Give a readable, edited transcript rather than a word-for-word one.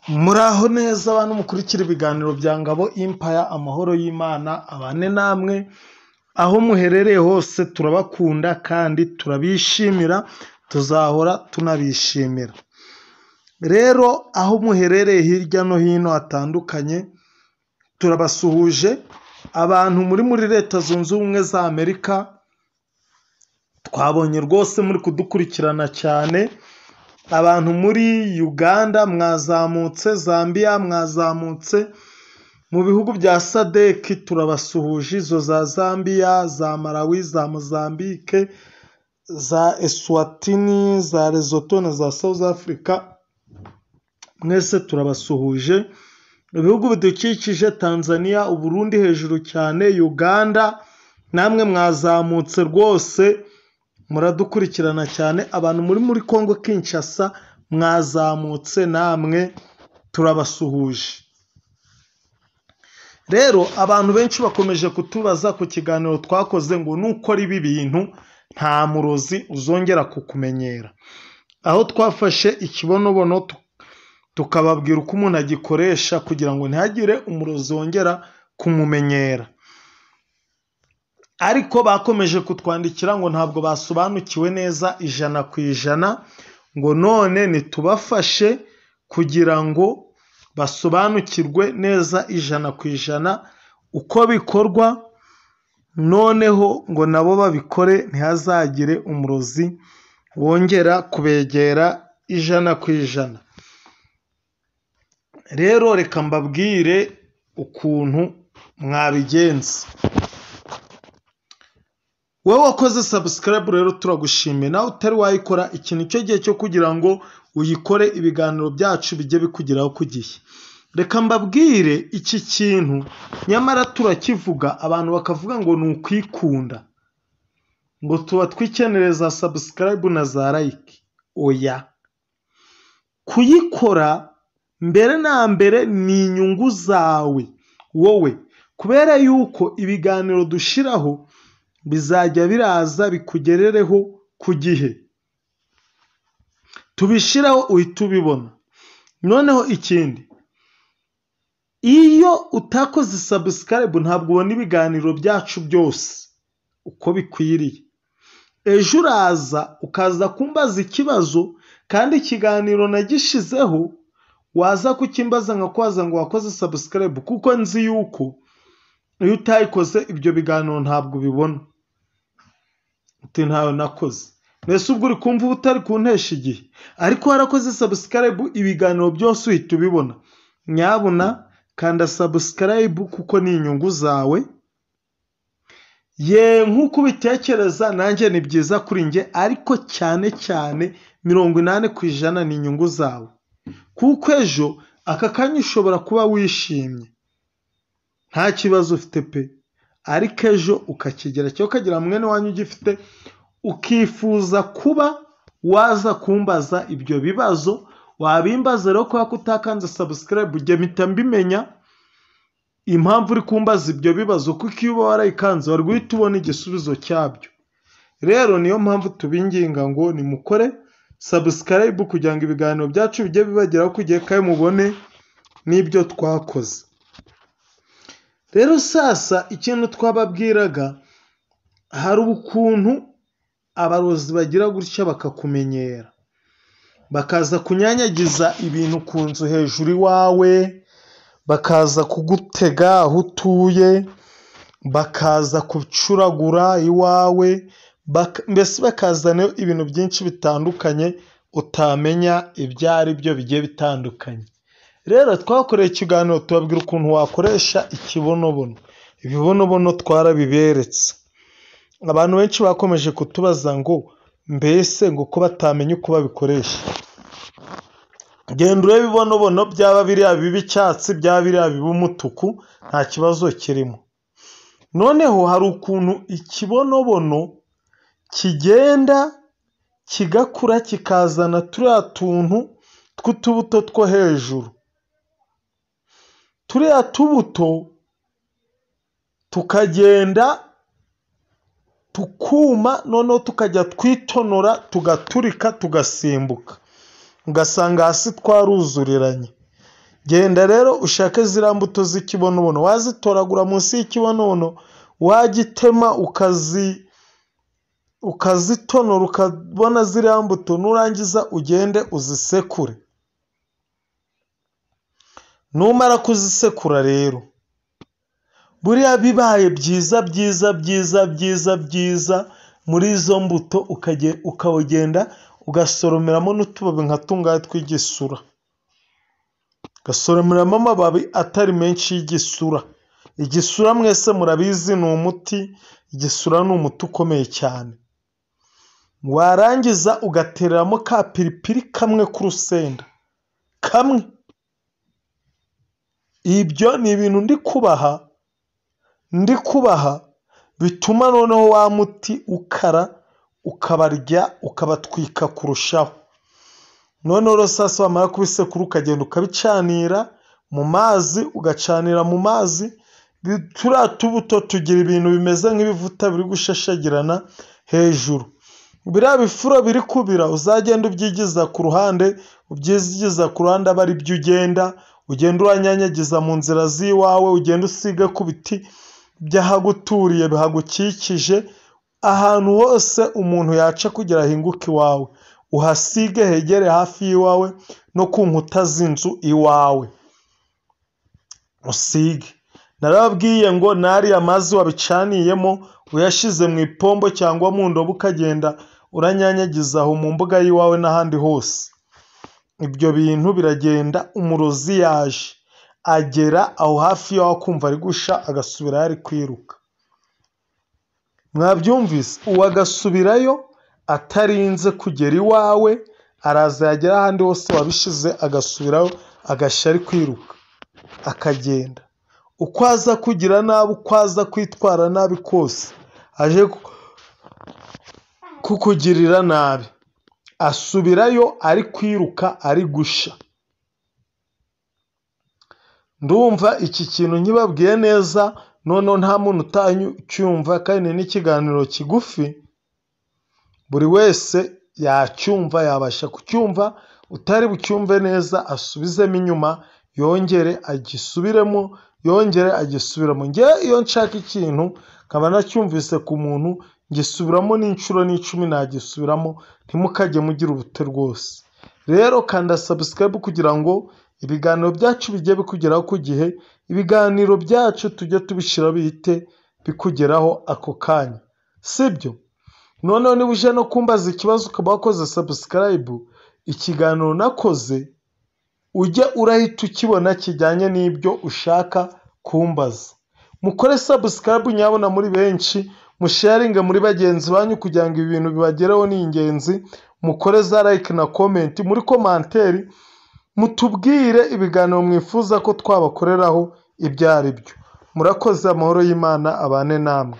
Muraho neza abantu mukurikira ibiganiro bya Ngabo Empire, amahoro y'Imana abane namwe aho muherereye hose. Turabakunda kandi turabishimira, tuzahora tunabishimira. Rero aho muherereye hirya no hino hatandukanye, turabasuhuje. Abantu muri Leta Zunze Ubumwe za Amerika, twabonye rwose muri kudukurikirana cyane. Abantu muri Uganda mwazamutse, Zambia mwazamutse, mu bihugu bya SADC turabasuhuje. Izo za Zambia, za Malawi, za Mozambique, za Eswatini, za Lesotho na za South Africa, mwese turabasuhuje. Ibihugu bidukikije Tanzania, Uburundi hejuru cyane, Uganda namwe mwazamutse rwose muradukurikirana cyane. Abantu muri Congo Kinshasa mwazamutse, namwe turabasuhuje. Rero abantu benshi bakomeje kutubaza ku kiganiro twakoze ngo nukora ibi bintu nta murozi uzongera kukumenyera. Aho twafashe ikibonobono tukababwira uko umuntu agikoresha kugira ngo ntihagire umurozi wongera kumumenyera. Ariko bakomeje kutwandikira ngo ntabwo basobanukiwe neza 100%, ngo none nitubafashe kugira ngo basobanukirwe neza 100% uko bikorwa, noneho ngo nabo babikore ntihazagire umurozi wongera kubegera 100%. Rero reka mbabwire ukuntu mwabigenza. Wowe wakoze subscribe rero turagushimiye. Nawe utari wayikora, iki nicyo gihe cyo kugira ngo uyikore, ibiganiro byacu bijye bikugeraho ku gihe. Reka mbabwire iki kintu, nyamara turakivuga abantu bakavuga ngo ni ukwikunda, ngo tuba twikenereza subscribe na za like. Oya, kuyikora mbere na mbere ni inyungu zawe wowe, kubera yuko ibiganiro dushiraho bizajya biraza bikugerereho ku gihe. Tubishiraho uhita ubibona. Noneho ikindi, iyo utakoze subscribe ntabwo ubona ibiganiro byacu byose uko bikwiriye. Ejo uraza ukaza kumbaza ikibazo kandi ikiganiro nagishizeho, waza kukimbaza nkakwaza ngo wakoze subscribe, kuko nzi yuko iyo utayikoze ibyo biganiro ntabwo ubibona. Uti ntayo nakoze. Mbese ubwo uri kumva utari kuntesha igihe, ariko warakoze subscribe ibiganiro byose uhita ubibona. Nyabuna kanda subscribe kuko ni inyungu zawe. Nk'uko ubitekereza nanjye ni byiza kuri njye, ariko cyane 80% ni inyungu zawe, kuko ejo aka kanya ushobora kuba wishimye nta kibazo ufite pe, ariko ejo ukakigera cyo kagira mwene wanyu ugifite, ukifuza kuba waza kumbaza ibyo bibazo. Wabimbaza rero ko utakanze subscribe, ujye mpita mbimenya impamvu uri kumbaza ibyo bibazo, kuko iyo uba warayikanze wari guhita ubona igisubizo cyabyo. Rero niyo mpamvu tubinginga ngo nimukore subscribe kugira ngo ibiganiro byacu bijye bibageraho ku gihe kandi mubone n'ibyo twakoze. Rero sasa ikintu twababwiraga, hari ukuntu abarozi bagira gutya bakakumenyera, bakaza kunyanyagiza ibintu ku nzu hejuru iwawe, bakaza kugutega aho utuye, bakaza kucuragura iwawe, mbese bakazana ibintu byinshi bitandukanye utamenya ibyo ari byo bigiye bitandukanye. Rero twakoreye ikiganiro tubabwira ukuntu wakoresha ikibonobono. Ibibonobono twarabiberetse. Abantu benshi bakomeje kutubaza ngo mbese ngo ko batamenya uko babikoresha. Genda urebe ibibonobono, byaba biriya b'icyatsi, byaba biriya b'umutuku, nta kibazo kirimo. Noneho hari ukuntu ikibonobono kigenda kigakura kikazana turiya tuntu tw'utubuto two hejuru. Turiya tubuto tukagenda tukuma, noneho tukajya twitonora, tugaturika, tugasimbuka, ugasanga hasi twaruzuriranye. genda rero ushake ziriya mbuto z'ikibonobono, wazitoragura munsi y'ikibonobono, wagitema ukazitonora ukabona ziriya mbuto, nurangiza ugende uzisekure. Numara kuzisekura rero, buriya bibaye byiza muri izo mbuto ukawugenda ugasoromeramo n'utubabi nka tungahe tw'igisura, ugasoromeramo amababi atari menshi y'igisura. Igisura mwese murabizi ni umuti, igisura ni umuti ukomeye cyane. Warangiza ugatereramo ka piripiri kamwe k'urusenda, kamwe. Ibyo ni ibintu ndi kubaha bituma noneho wa muti ukabarya ukabatwika kurushaho. Noneho rero sasa wamara kubisekura ukagenda ukabicanira mu mazi, ugacanira mu mazi. Turiya tubuto tugira ibintu bimeze nk'ibivuta biri gushashagirana hejuru. Biriya bifuro biri kubira uzagenda ubyigiza ku ruhande, aba ari byo ugenda uranyanyagiza mu nzira z'iwawe, ugenda usiga ku biti by'ahaguturiye bihagukikije, ahantu hose umuntu yaca kugira ahinguke iwawe, uhasige hegere hafi y'iwawe no ku nkuta z'inzu iwawe usige. Narababwiye ngo n'ariya mazi wabicaniyemo uyashize mu ipombo cyangwa mu ndobo, ukagenda uranyanyagiza aho mu mbuga y'iwawe n'ahandi hose. Ibyo bintu biragenda, umurozi yaje agera aho hafi yaho akumva ari gusha, agasubirayo ari kwiruka. Mwabyumvise? Uwo agasubirayo atarinze kugera iwawe, araza yagera ahandi hose wabishize, agasubirayo agashya ari kwiruka, akagenda. Uko aza kugira nabi, uko aza kwitwara nabi kose, aje kukugirira nabi, asubirayo ari kwiruka ari gusha. Ndumva iki kintu nkibabwiye neza, noneho nta muntu utacyumva, kandi n'ikiganiro kigufi, buri wese yacyumva, yabasha kucyumva. Utari bucyumve neza asubizemo inyuma, yongere agisubiremo, Ngewe iyo nshaka ikintu nkaba nacyumvise ku muntu, ngisubiramo n'inshuro n'icumi nagisubiramo, ntimukajye mugira ubute rwose. Rero kanda subscribe kugira ngo ibiganiro byacu bijye bikugeraho ku gihe, ibiganiro byacu tujye tubishyira bihite bikugeraho ako kanya, sibyo? Noneho niba uje no kumbaza ikibazo ukaba wakoze subscribe, ikiganiro nakoze ujye urahita ukibona kijyanye n'ibyo ushaka kumbaza. Mukore subscribe nyabona muri benshi, musharinge muri bagenzi banyu kugira ngo ibi bintu bibagereho, ni ingenzi. Mukore za like na comment, muri komanteri mutubwire ibiganiro mwifuza ko twabakoreraho ibyo ari byo. Murakoze, amahoro y'Imana abane namwe.